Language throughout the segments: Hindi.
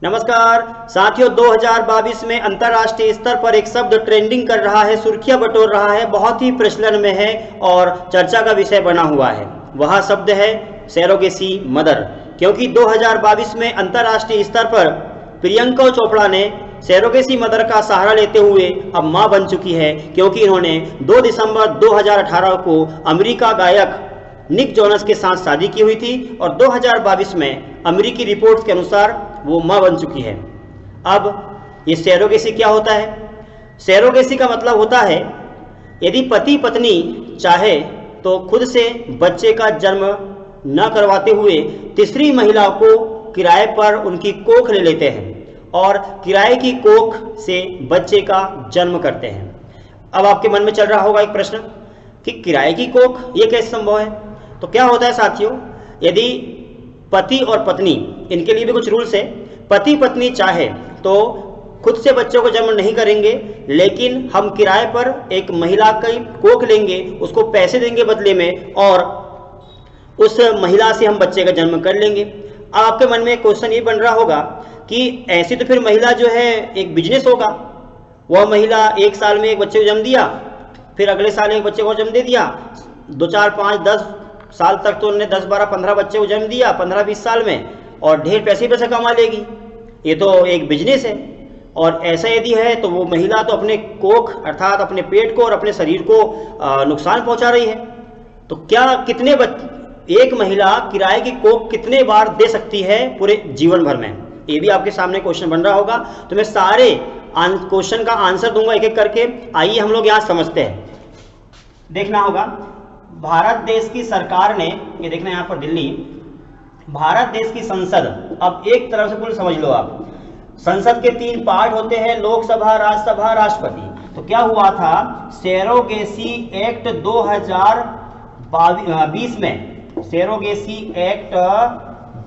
नमस्कार साथियों, 2022 में अंतर्राष्ट्रीय स्तर पर एक शब्द ट्रेंडिंग कर रहा है, सुर्खियां बटोर रहा है, बहुत ही प्रचलन में है और चर्चा का विषय बना हुआ है। वह शब्द है सरोगेसी मदर। क्योंकि 2022 में अंतर्राष्ट्रीय स्तर पर प्रियंका चोपड़ा ने सरोगेसी मदर का सहारा लेते हुए अब मां बन चुकी है, क्योंकि इन्होंने 2 दिसंबर 2018 को अमेरिका गायक निक जोनस के साथ शादी की हुई थी और 2022 में अमेरिकी रिपोर्ट्स के अनुसार वो मां बन चुकी है। अब ये सरोगेसी क्या होता है? सरोगेसी का मतलब होता है यदि पति पत्नी चाहे तो खुद से बच्चे का जन्म न करवाते हुए तीसरी महिला को किराए पर उनकी कोख ले लेते हैं और किराए की कोख से बच्चे का जन्म करते हैं। अब आपके मन में चल रहा होगा एक प्रश्न कि किराए की कोख ये कैसे संभव है? तो क्या होता है साथियों, यदि पति और पत्नी, इनके लिए भी कुछ रूल्स है। पति पत्नी चाहे तो खुद से बच्चों को जन्म नहीं करेंगे, लेकिन हम किराए पर एक महिला की कोख लेंगे, उसको पैसे देंगे बदले में और उस महिला से हम बच्चे का जन्म कर लेंगे। अब आपके मन में क्वेश्चन ये बन रहा होगा कि ऐसी तो फिर महिला जो है एक बिजनेस होगा। वह महिला एक साल में एक बच्चे को जन्म दिया, फिर अगले साल एक बच्चे को जन्म दे दिया, 2 4 5 10 साल तक तो उन्होंने 10 12 15 बच्चे को जन्म दिया 15-20 साल में, और ढेर पैसे कमा लेगी। ये तो एक बिजनेस है। और ऐसा यदि है तो वो महिला तो अपने कोख अर्थात अपने पेट को और अपने शरीर को नुकसान पहुंचा रही है। तो क्या एक महिला किराए की कोख कितने बार दे सकती है पूरे जीवन भर में? ये भी आपके सामने क्वेश्चन बन रहा होगा। तो मैं सारे क्वेश्चन का आंसर दूंगा एक एक करके। आइए हम लोग यहाँ समझते हैं। देखना होगा, भारत देश की सरकार ने, ये देखना यहाँ पर दिल्ली, भारत देश की संसद, अब एक तरफ से पूरी समझ लो आप। संसद के 3 पार्ट होते हैं, लोकसभा, राज्यसभा, राष्ट्रपति। तो क्या हुआ था, सरोगेसी एक्ट 2020 में, सरोगेसी एक्ट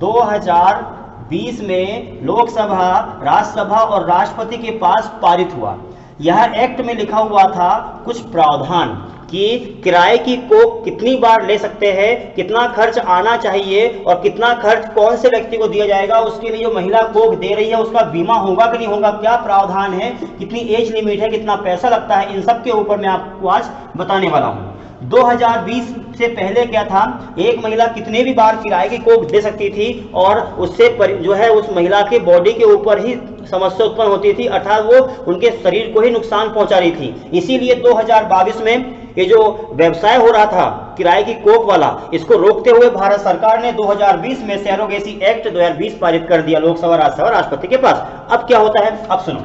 2020 में लोकसभा, राज्यसभा और राष्ट्रपति के पास पारित हुआ। यह एक्ट में लिखा हुआ था कुछ प्रावधान कि किराए की कोख कितनी बार ले सकते हैं, कितना खर्च आना चाहिए और कितना खर्च कौन से व्यक्ति को दिया जाएगा, उसके लिए जो महिला कोख दे रही है उसका बीमा होगा कि नहीं होगा, क्या प्रावधान है, कितनी एज लिमिट है, कितना पैसा लगता है, इन सब के ऊपर मैं आपको आज बताने वाला हूं। 2020 से पहले क्या था, एक महिला कितने भी बार किराए की कोख दे सकती थी और उससे जो है उस महिला के बॉडी के ऊपर ही समस्या उत्पन्न होती थी, अर्थात वो उनके शरीर को ही नुकसान पहुंचा रही थी। इसीलिए 2022 में ये जो व्यवसाय हो रहा था किराए की कोख वाला, इसको रोकते हुए भारत सरकार ने 2020 में सरोगेसी एक्ट 2020 पारित कर दिया लोकसभा, राज्यसभा, राष्ट्रपति के पास। अब क्या होता है, अब सुनो,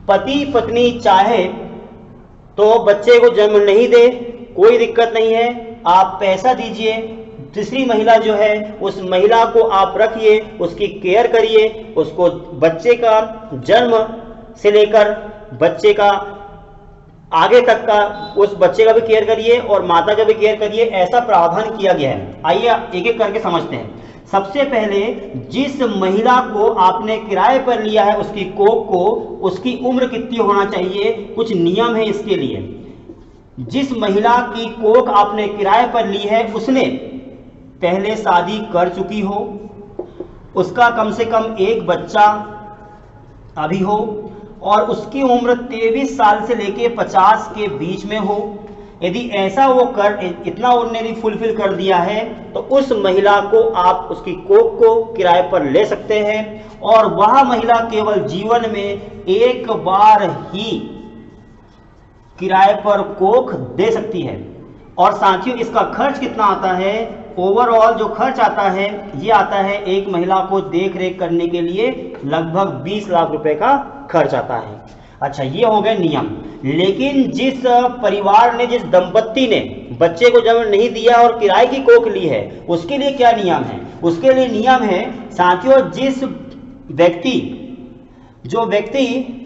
पति पत्नी चाहे तो बच्चे को जन्म नहीं दे, कोई दिक्कत नहीं है, आप पैसा दीजिए, तीसरी महिला जो है उस महिला को आप रखिए, उसकी केयर करिए, उसको बच्चे का जन्म से लेकर बच्चे का आगे तक का उस बच्चे का भी केयर करिए और माता का भी केयर करिए। ऐसा प्रावधान किया गया है। आइए एक एक करके समझते हैं। सबसे पहले, जिस महिला को आपने किराए पर लिया है उसकी कोख को, उसकी उम्र कितनी होना चाहिए, कुछ नियम है इसके लिए। जिस महिला की कोख आपने किराए पर ली है उसने पहले शादी कर चुकी हो, उसका कम से कम एक बच्चा अभी हो और उसकी उम्र 23 साल से लेके 50 के बीच में हो। यदि ऐसा वो इतना उन्होंने फुलफिल कर दिया है तो उस महिला को आप उसकी कोख को किराए पर ले सकते हैं और वह महिला केवल जीवन में एक बार ही किराए पर कोख दे सकती है। और साथियों, इसका खर्च कितना आता है, ओवरऑल जो खर्च आता है ये आता है एक महिला को देख रेख करने के लिए लगभग 20 लाख रुपए का खर्च आता है। अच्छा, ये हो गए नियम। लेकिन जिस परिवार ने, जिस दंपत्ति ने बच्चे को जन्म नहीं दिया और किराए की कोख ली है, उसके लिए क्या नियम है? उसके लिए नियम है साथियों, जो व्यक्ति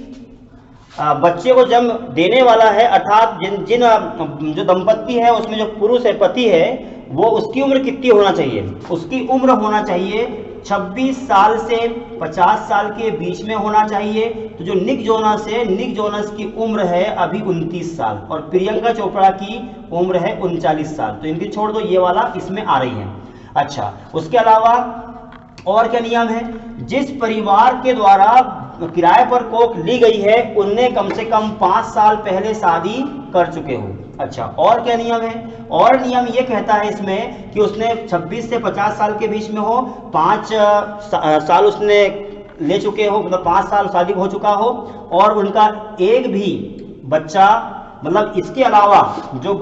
बच्चे को जन्म देने वाला है, अर्थात जो दंपत्ति है उसमें जो पुरुष है, पति है, वो उसकी उम्र कितनी होना चाहिए? उसकी उम्र होना चाहिए 26 साल से 50 साल के बीच में होना चाहिए। तो जो निक जोनस की उम्र है अभी 29 साल और प्रियंका चोपड़ा की उम्र है 39 साल। तो इनकी छोड़ दो, ये वाला इसमें आ रही है। अच्छा, उसके अलावा और क्या नियम है? जिस परिवार के द्वारा किराए पर कोख ली गई है उनने कम से कम 5 साल पहले शादी कर चुके हो। अच्छा, और क्या नियम है? और नियम ये कहता है इसमें कि उसने 26 से 50 साल के बीच में हो, 5 साल उसने ले चुके हो, मतलब 5 साल शादी हो चुका हो, और उनका एक भी बच्चा, मतलब इसके अलावा जो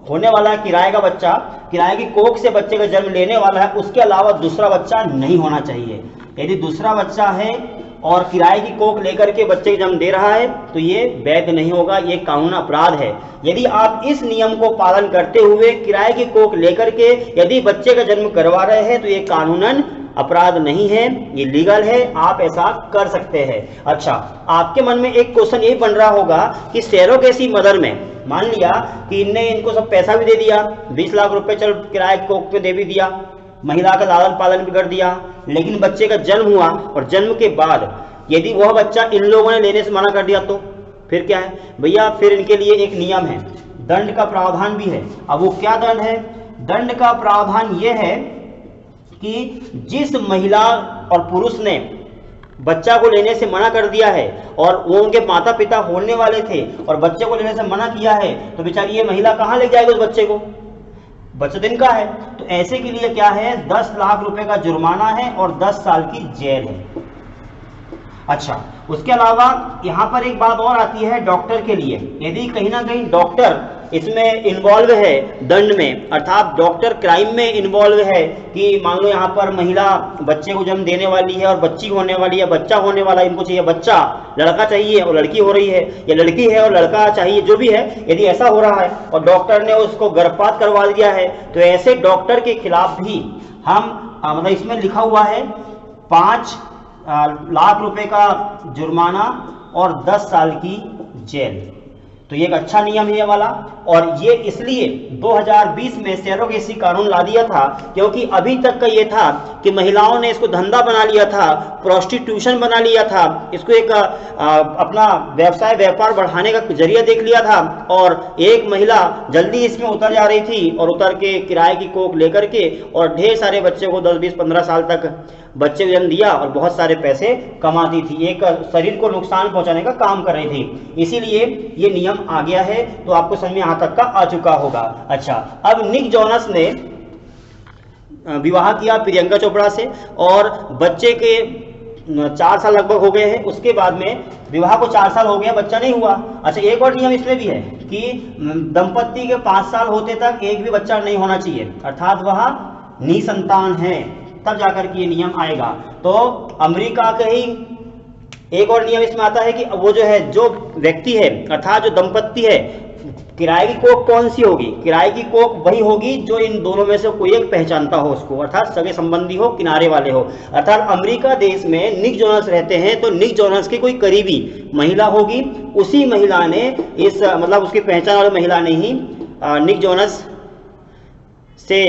होने वाला है किराए का बच्चा, किराए की कोख से बच्चे का जन्म लेने वाला है, उसके अलावा दूसरा बच्चा नहीं होना चाहिए। यदि दूसरा बच्चा है और किराए की कोख लेकर के बच्चे को जन्म दे रहा है तो ये वैध नहीं होगा, ये कानून अपराध है। यदि आप इस नियम को पालन करते हुए किराए की कोख लेकर के यदि बच्चे का जन्म करवा रहे हैं तो ये कानूनन अपराध नहीं है, ये लीगल है, आप ऐसा कर सकते हैं। अच्छा, आपके मन में एक क्वेश्चन ये बन रहा होगा कि सरोगेसी मदर में मान लिया कि इनको सब पैसा भी दे दिया, 20 लाख रुपए चल किराए की कोख पे दे भी दिया, महिला का लालन पालन भी कर दिया, लेकिन बच्चे का जन्म हुआ और जन्म के बाद यदि वह बच्चा इन लोगों ने लेने से मना कर दिया तो फिर क्या है भैया? फिर इनके लिए एक नियम है, दंड का प्रावधान भी है। अब वो क्या दंड है? दंड का प्रावधान यह है कि जिस महिला और पुरुष ने बच्चा को लेने से मना कर दिया है और वो उनके माता पिता होने वाले थे और बच्चे को लेने से मना किया है, तो बेचारी ये महिला कहाँ ले जाएगी उस बच्चे को? बच्चा दिन का है। तो ऐसे के लिए क्या है? 10 लाख रुपए का जुर्माना है और 10 साल की जेल है। अच्छा, उसके अलावा यहाँ पर एक बात और आती है डॉक्टर के लिए। यदि कहीं ना कहीं डॉक्टर इसमें इन्वॉल्व है दंड में, अर्थात डॉक्टर क्राइम में इन्वॉल्व है कि मान लो यहाँ पर महिला बच्चे को जन्म देने वाली है और बच्ची होने वाली है, बच्चा होने वाला है, इनको चाहिए बच्चा, लड़का चाहिए और लड़की हो रही है, या लड़की है और लड़का चाहिए, जो भी है, यदि ऐसा हो रहा है और डॉक्टर ने उसको गर्भपात करवा दिया है तो ऐसे डॉक्टर के खिलाफ भी हम मतलब इसमें लिखा हुआ है 5 लाख रुपए का जुर्माना और 10 साल की जेल। तो ये एक अच्छा नियम है ये वाला, और ये इसलिए 2020 में सरोगेसी कानून ला दिया था क्योंकि अभी तक का ये था कि महिलाओं ने इसको धंधा बना लिया था, प्रोस्टिट्यूशन बना लिया था, इसको एक अपना व्यवसाय व्यापार बढ़ाने का जरिया देख लिया था, और एक महिला जल्दी इसमें उतर जा रही थी और उतर के किराए की कोख लेकर के और ढेर सारे बच्चे को 10, 20, 15 साल तक बच्चे को जन्म दिया और बहुत सारे पैसे कमाती थी, एक शरीर को नुकसान पहुंचाने का काम कर रही थी। इसीलिए ये नियम आ गया है, तो आपको समझ में यहाँ तक का आ चुका होगा। अच्छा, अब निक जोनस ने विवाह किया प्रियंका चोपड़ा से और बच्चे के 4 साल लगभग हो गए हैं। उसके बाद में विवाह को 4 साल हो गया, बच्चा नहीं हुआ। अच्छा, एक और नियम इसमें भी है कि दंपत्ति के 5 साल होते तक एक भी बच्चा नहीं होना चाहिए, अर्थात वह निसंतान है, तब जाकर के ये नियम आएगा। तो अमेरिका के ही एक और नियम इसमें आता है कि वो जो है, जो व्यक्ति है अर्थात जो दंपत्ति है, किराए की कोख कौन सी होगी? किराए की कोख वही होगी जो इन दोनों में से कोई एक पहचानता हो उसको, अर्थात सगे संबंधी हो, किनारे वाले हो। अर्थात अमेरिका देश में निक जोनस रहते हैं तो निक जोनस की कोई करीबी महिला होगी, उसी महिला ने इस मतलब उसकी पहचान वाली महिला ने ही निक जोनस से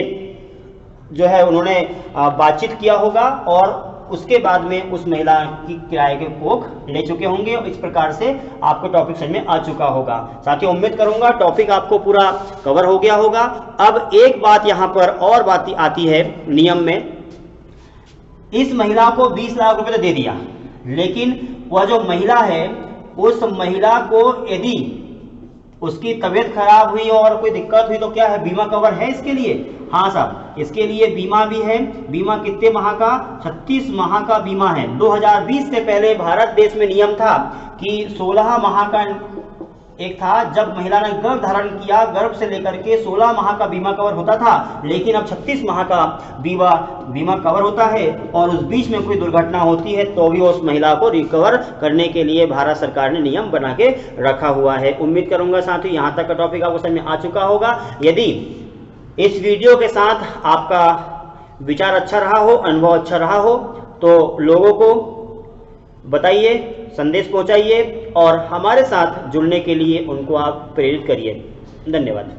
जो है उन्होंने बातचीत किया होगा और उसके बाद में उस महिला की किराए के कोख ले चुके होंगे। इस प्रकार से आपको टॉपिक समझ में आ चुका होगा। साथियों, उम्मीद करूंगा टॉपिक आपको पूरा कवर हो गया होगा। अब एक बात यहाँ पर और बात आती है नियम में, इस महिला को 20 लाख रुपए तो दे दिया, लेकिन वह जो महिला है उस महिला को यदि उसकी तबीयत खराब हुई और कोई दिक्कत हुई तो क्या है, बीमा कवर है इसके लिए? हाँ साहब, इसके लिए बीमा भी है। बीमा कितने माह का? 36 माह का बीमा है। 2020 से पहले भारत देश में नियम था कि 16 माह का एक था, जब महिला ने गर्भ धारण किया, गर्भ से लेकर के 16 माह का बीमा कवर होता था, लेकिन अब 36 माह का बीमा कवर होता है और उस बीच में कोई दुर्घटना होती है तो भी उस महिला को रिकवर करने के लिए भारत सरकार ने नियम बना के रखा हुआ है। उम्मीद करूंगा साथियों यहाँ तक का टॉपिक आपको समझ में आ चुका होगा। यदि इस वीडियो के साथ आपका विचार अच्छा रहा हो, अनुभव अच्छा रहा हो, तो लोगों को बताइए, संदेश पहुंचाइए और हमारे साथ जुड़ने के लिए उनको आप प्रेरित करिए। धन्यवाद।